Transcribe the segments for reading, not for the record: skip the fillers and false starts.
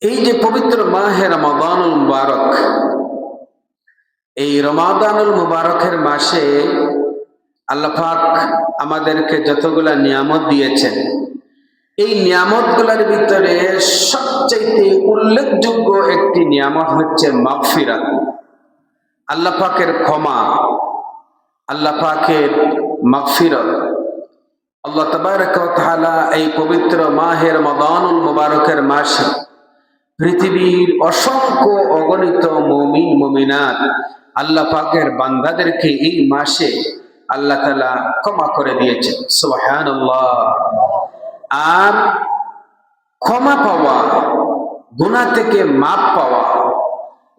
এই যে পবিত্র মাহে রমাদানুল মুবারক, এই রমাদানুল মুবারকের মাসে আল্লাহ পাক আমাদেরকে যতগুলা নিয়ামত দিয়েছেন, এই নিয়ামতগুলোর ভিতরে সবচাইতে উল্লেখযোগ্য একটি নিয়ামত হচ্ছে মাগফিরাত, আল্লাহ পাকের ক্ষমা, আল্লাহ পাকের মাগফিরাত। আল্লাহ তাবারক ওয়া তাআলা এই পবিত্র মাহে রমাদানুল মুবারকের মাসে পৃথিবীর অসংখ্য অগণিত মুমিন মুমিনাত আল্লাহ পাকের বান্দাদেরকে এই মাসে আল্লাহ তাআলা ক্ষমা করে দিয়েছেন। সুবহানাল্লাহ। আর ক্ষমা পাওয়া, গুনাহ থেকে মাপ পাওয়া,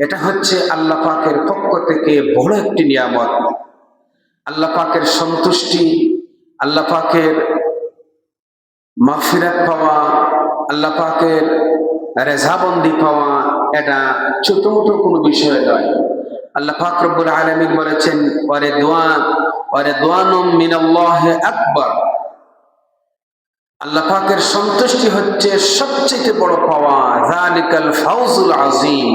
এটা হচ্ছে আল্লাহ পাকের পক্ষ থেকে বড় একটি নিয়ামত। আল্লাহ পাকের সন্তুষ্টি, আল্লাহ পাকের মাগফিরাত পাওয়া, আল্লাহ পাকের রেজাবন্দি পাওয়া, এটা ছোট মোটো কোনো বিষয় নয়। আল্লাহ পাক রব্বুল আলামিন বলেছেন, ওয়ারিদওয়ানুম মিনাল্লাহি আকবার। আল্লাহ পাকের সন্তুষ্টি হচ্ছে সবচেয়ে বড় পাওয়া, যালিকাল ফাউজুল আযীম।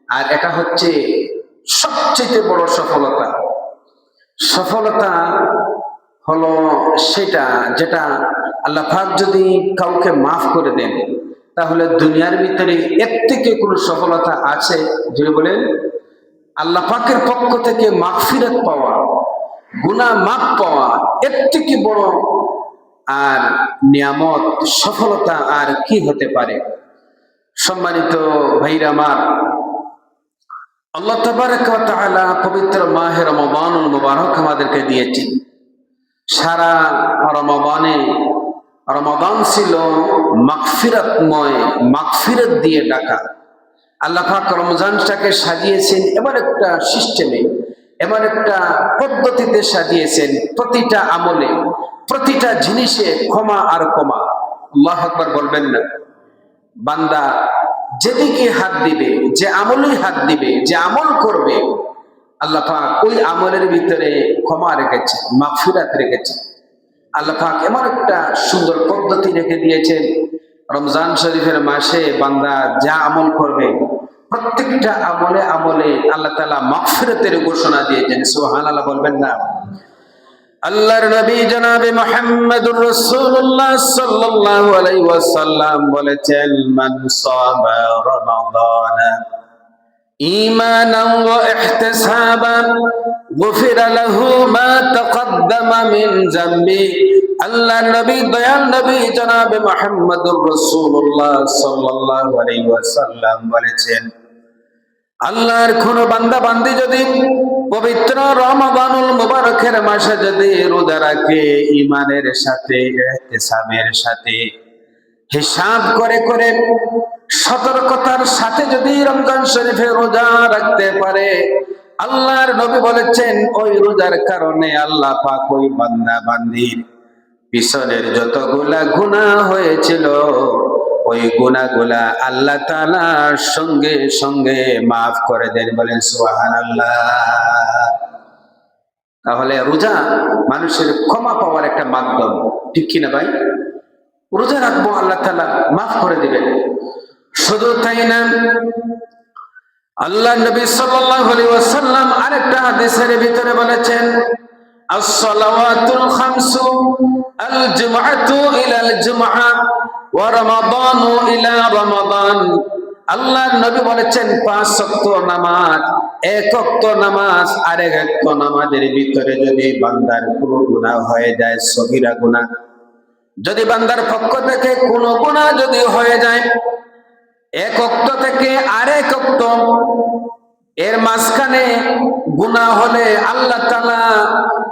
আর এটা হচ্ছে সবচেয়ে বড় সফলতা। সফলতা হলো সেটা যেটা আল্লাহ পাক যদি কাউকে মাফ করে দেন, তাহলে দুনিয়ার ভিতরে এর থেকে কোনো সফলতা আছে? যদি বলেন, আল্লাহ পাকের পক্ষ থেকে মাগফিরাত পাওয়া, গুনাহ মাফ পাওয়া, এর থেকে বড় আর নিয়ামত, সফলতা আর কি হতে পারে? সম্মানিত ভাইরা আমার, আল্লাহ তাবারক ওয়া তাআলা পবিত্র মাহে রমাদানুল মুবারক আমাদেরকে দিয়েছেন। সারা রমাদান ছিল মাগফিরাতময়, মাগফিরাত দিয়ে ঢাকা। আল্লাহ পাক রমজানটাকে সাজিয়েছেন এমন একটা সিস্টেমে, এমন একটা পদ্ধতিতে সাজিয়েছেন, প্রতিটা আমলে, প্রতিটা জিনিসে ক্ষমা আর ক্ষমা। আল্লাহু আকবার বলবেন না? বান্দা যেদিকে হাত দিবে, যে আমলেই হাত দিবে, যে আমল করবে, আল্লাহ পাক ওই আমলের ভিতরে ক্ষমা রেখেছে, মাগফিরাত রেখেছে। আল্লাহ পাক এমন একটা সুন্দর পদ্ধতি রেখে দিয়েছেন, রমজান শরীফের মাসে বান্দা যা আমল করবে, প্রত্যেকটা আমলে আমলে আল্লাহ তাআলা মাগফিরাতের ঘোষণা দিয়েছেন। সুবহানাল্লাহ বলবেন না? আল্লাহর নবী জনাবে মুহাম্মদুর রাসূলুল্লাহ সাল্লাল্লাহু আলাইহি ওয়াসাল্লাম বলেছেন, মান সামা রমাদানা ঈমানান ওয়া ইহতিসাবান গুফিরা লাহু মা তাকদ্দামা মিন যামবি। আল্লাহর নবী, দয়াল নবী জনাবে মুহাম্মদুর রাসূলুল্লাহ সাল্লাল্লাহু আলাইহি ওয়াসাল্লাম বলেছেন, আল্লাহর কোন বান্দা বান্দি যদি পবিত্র রমাদানুল মুবারকের মাসে যদি রোজা রাখে, ঈমানের সাথে, ইহতিসাবের সাথে, হিসাব করে করে, সতর্কতার সাথে যদি রমজান শরীফে রোজা রাখতে পারে, আল্লাহর নবী বলেছেন ওই রোজার কারণে আল্লাহ পাক ওই বান্দা বান্দির পিছনের যতগুলা গুনাহ হয়েছিল, ওই গুনাহগুলা আল্লাহ তাআলা সঙ্গে সঙ্গে মাফ করে দেন। বলেন সুবহানাল্লাহ। তাহলে রোজা মানুষের ক্ষমা পাওয়ার একটা মাধ্যম, ঠিক কিনা ভাই? রোজা রাখবো, আল্লাহ তাআলা মাফ করে দিবেন। শুধু তাই না, আল্লাহ নবী সাল্লাল্লাহু আলাইহি ওয়াসাল্লাম আরেকটা হাদিসের ভিতরে বলেছেন, as-salawatul khamsu al-jum'atu ila al-jum'ah ওয়া রমাদানু ইলা রমাদান। আল্লাহর নবী বলেছেন, 5 ওয়াক্ত নামাজ, এক ওয়াক্ত নামাজ আর এক ওয়াক্ত নামাজের ভিতরে যদি বান্দার কোনো গুনাহ হয়ে যায়, সগীরা গুনাহ, যদি বান্দার পক্ষ থেকে কোনো গুনাহ যদি হয়ে যায়, এক ওয়াক্ত থেকে আরেক ওয়াক্ত এর মাঝখানে গুনাহ হলে আল্লাহ তাআলা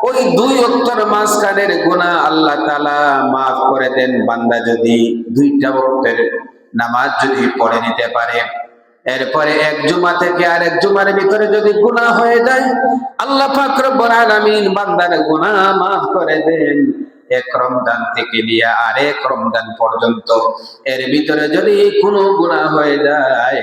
ওই 2 ওয়াক্তের মাঝখানের গুনাহ আল্লাহ তাআলা মাফ করে দেন, বান্দা যদি 2টা ওয়াক্তের নামাজ যদি পড়ে নিতে পারে। এরপরে এক জুমা থেকে আরেক জুমার ভিতরে যদি গুনাহ হয়ে যায়, আল্লাহ পাক রব্বুল আলামিন বান্দার গুনাহ মাফ করে দেন। এক রমজান থেকে নিয়ে আরেক রমজান পর্যন্ত এর ভিতরে যদি কোনো গুনাহ হয়ে যায়,